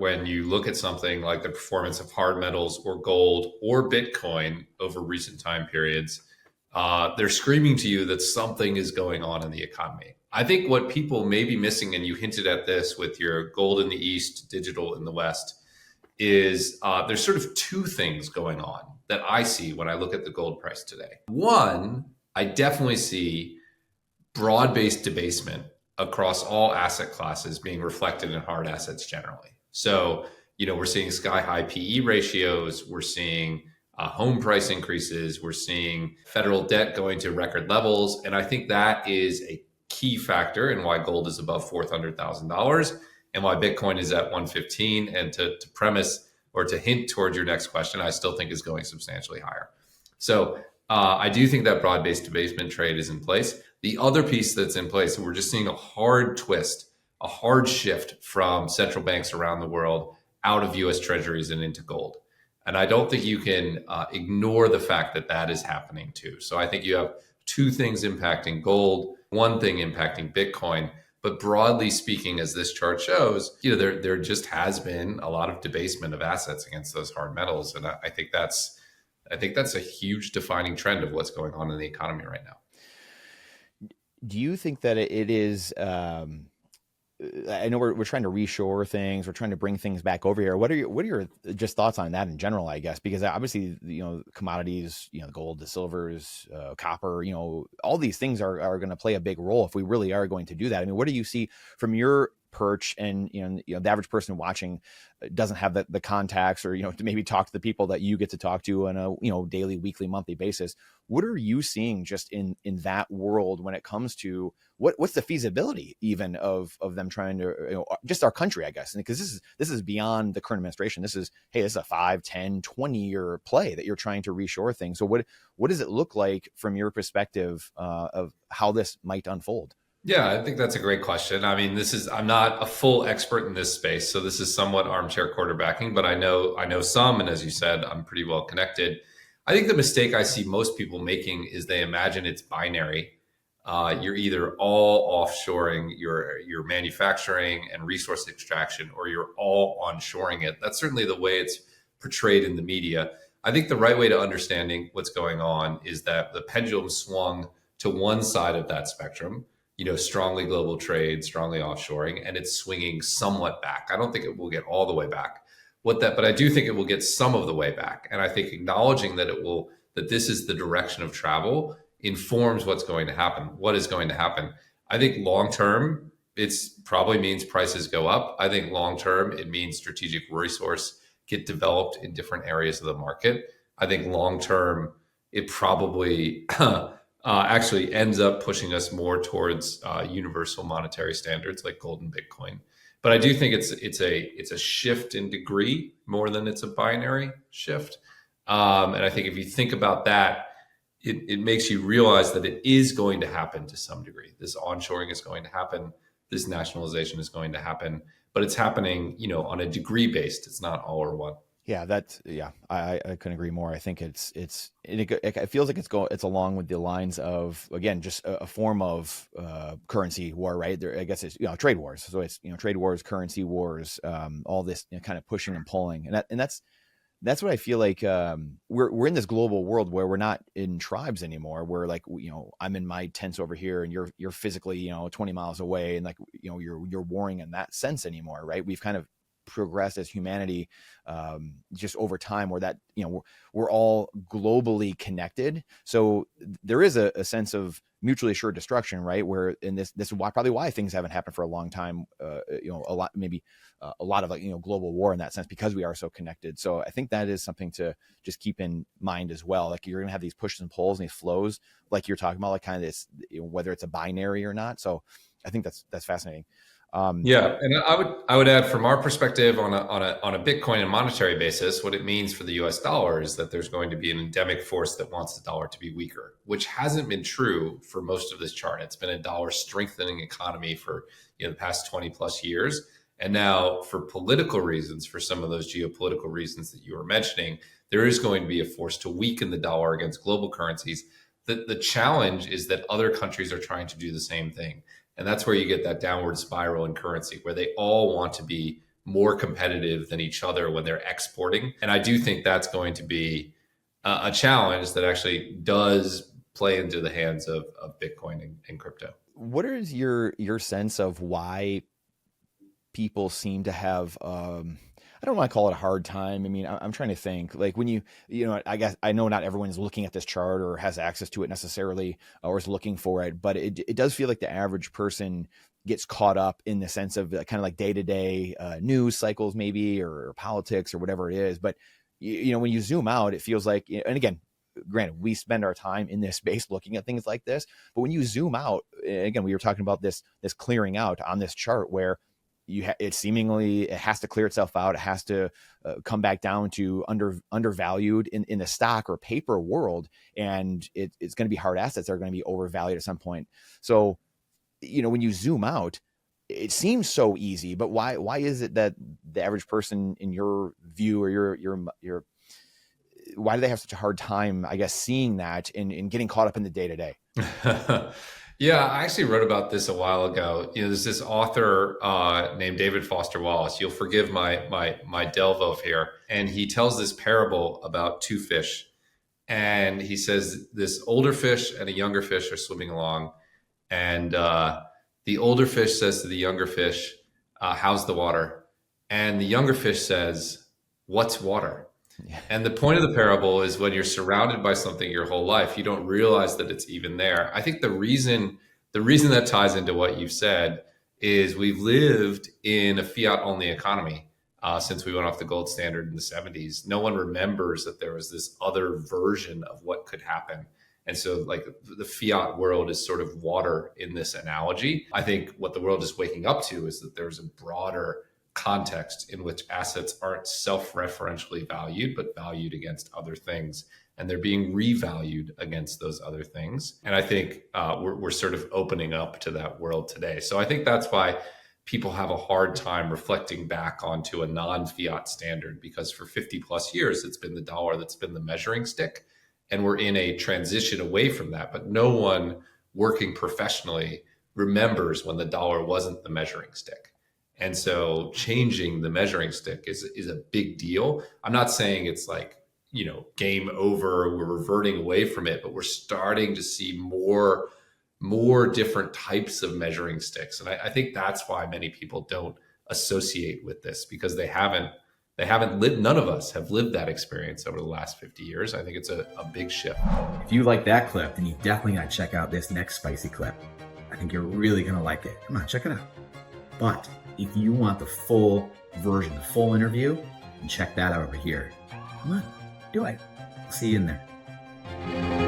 when you look at something like the performance of hard metals or gold or Bitcoin over recent time periods, they're screaming to you that something is going on in the economy. I think what people may be missing, and you hinted at this with your gold in the East, digital in the West, is there's sort of two things going on that I see when I look at the gold price today. One, I definitely see broad-based debasement across all asset classes being reflected in hard assets generally. So, we're seeing sky high PE ratios, we're seeing home price increases, we're seeing federal debt going to record levels. And I think that is a key factor in why gold is above $400,000 and why Bitcoin is at 115. And to premise or to hint towards your next question, I still think is going substantially higher. So I do think that broad-based debasement trade is in place. The other piece that's in place, and we're just seeing a hard twist, a hard shift from central banks around the world out of US Treasuries and into gold. And I don't think you can ignore the fact that that is happening too. So I think you have two things impacting gold, one thing impacting Bitcoin. But broadly speaking, as this chart shows, there just has been a lot of debasement of assets against those hard metals. And I think that's a huge defining trend of what's going on in the economy right now. Do you think that it is, I know we're trying to reshore things, we're trying to bring things back over here. What are your just thoughts on that in general, I guess? Because obviously, commodities, gold, the silvers, copper, all these things are going to play a big role if we really are going to do that. I mean, what do you see from your perch? And the average person watching doesn't have the contacts or to maybe talk to the people that you get to talk to on a daily, weekly, monthly basis. What are you seeing just in that world when it comes to what's the feasibility even of them trying to just our country, I guess? Because this is beyond the current administration. This is a 5, 10, 20-year play that you're trying to reshore things. So what does it look like from your perspective of how this might unfold? Yeah, I think that's a great question. I mean, I'm not a full expert in this space, so this is somewhat armchair quarterbacking, but I know some, and as you said, I'm pretty well connected. I think the mistake I see most people making is they imagine it's binary. You're either all offshoring your manufacturing and resource extraction, or you're all onshoring it. That's certainly the way it's portrayed in the media. I think the right way to understanding what's going on is that the pendulum swung to one side of that spectrum, strongly global trade, strongly offshoring, and it's swinging somewhat back. I don't think it will get all the way back. But I do think it will get some of the way back. And I think acknowledging that this is the direction of travel informs what's going to happen. What is going to happen? I think long term, it's probably means prices go up. I think long term, it means strategic resource get developed in different areas of the market. I think long term, it probably actually ends up pushing us more towards universal monetary standards like gold and Bitcoin. But I do think it's a shift in degree more than it's a binary shift. And I think if you think about that, it makes you realize that it is going to happen to some degree. This onshoring is going to happen. This nationalization is going to happen. But it's happening, on a degree based. It's not all or one. Yeah, I couldn't agree more. I think it feels like it's along with the lines of, again, just a form of currency war, right? I guess it's trade wars. So it's trade wars, currency wars, all this kind of pushing and pulling, and that's what I feel like. We're in this global world where we're not in tribes anymore. We're like, I'm in my tents over here, and you're physically 20 miles away, and you're warring in that sense anymore, right? We've kind of progressed as humanity just over time where that we're all globally connected, so there is a sense of mutually assured destruction, right? Where in this is probably why things haven't happened for a long time, a lot of global war in that sense, because we are so connected. So I think that is something to just keep in mind as well. Like, you're gonna have these pushes and pulls and these flows, like you're talking about, like kind of this, whether it's a binary or not. So I think that's fascinating. Yeah, and I would add, from our perspective on a Bitcoin and monetary basis, what it means for the U.S. dollar is that there's going to be an endemic force that wants the dollar to be weaker, which hasn't been true for most of this chart. It's been a dollar strengthening economy for the past 20 plus years, and now for political reasons, for some of those geopolitical reasons that you were mentioning, there is going to be a force to weaken the dollar against global currencies. The challenge is that other countries are trying to do the same thing. And that's where you get that downward spiral in currency, where they all want to be more competitive than each other when they're exporting. And I do think that's going to be a challenge that actually does play into the hands of Bitcoin and crypto. What is your sense of why people seem to have I don't want to call it a hard time. I mean, I'm trying to think like when I guess I know not everyone's looking at this chart or has access to it necessarily or is looking for it, but it does feel like the average person gets caught up in the sense of kind of like day-to-day news cycles maybe or politics or whatever it is. But when you zoom out, it feels like, and again, granted, we spend our time in this space looking at things like this, but when you zoom out, again, we were talking about this clearing out on this chart where it has to clear itself out. It has to come back down to undervalued in the stock or paper world. And it's going to be hard assets that are going to be overvalued at some point. So, when you zoom out, it seems so easy, but why is it that the average person in your view or your why do they have such a hard time, I guess, seeing that and getting caught up in the day to day? Yeah, I actually wrote about this a while ago. There's this author named David Foster Wallace. You'll forgive my delve of here, and he tells this parable about two fish, and he says this older fish and a younger fish are swimming along, and the older fish says to the younger fish, "How's the water?" And the younger fish says, "What's water?" And the point of the parable is when you're surrounded by something your whole life, you don't realize that it's even there. I think the reason that ties into what you've said is we've lived in a fiat only economy since we went off the gold standard in the 70s. No one remembers that there was this other version of what could happen. And so like the fiat world is sort of water in this analogy. I think what the world is waking up to is that there's a broader context in which assets aren't self-referentially valued, but valued against other things. And they're being revalued against those other things. And I think we're sort of opening up to that world today. So I think that's why people have a hard time reflecting back onto a non-fiat standard, because for 50 plus years, it's been the dollar that's been the measuring stick. And we're in a transition away from that. But no one working professionally remembers when the dollar wasn't the measuring stick. And so changing the measuring stick is a big deal. I'm not saying it's like, game over, we're reverting away from it, but we're starting to see more different types of measuring sticks. And I think that's why many people don't associate with this, because they haven't lived, none of us have lived that experience over the last 50 years. I think it's a big shift. If you like that clip, then you definitely got to check out this next spicy clip. I think you're really going to like it. Come on, check it out. But if you want the full version, the full interview, then check that out over here. Come on, do it. I'll see you in there.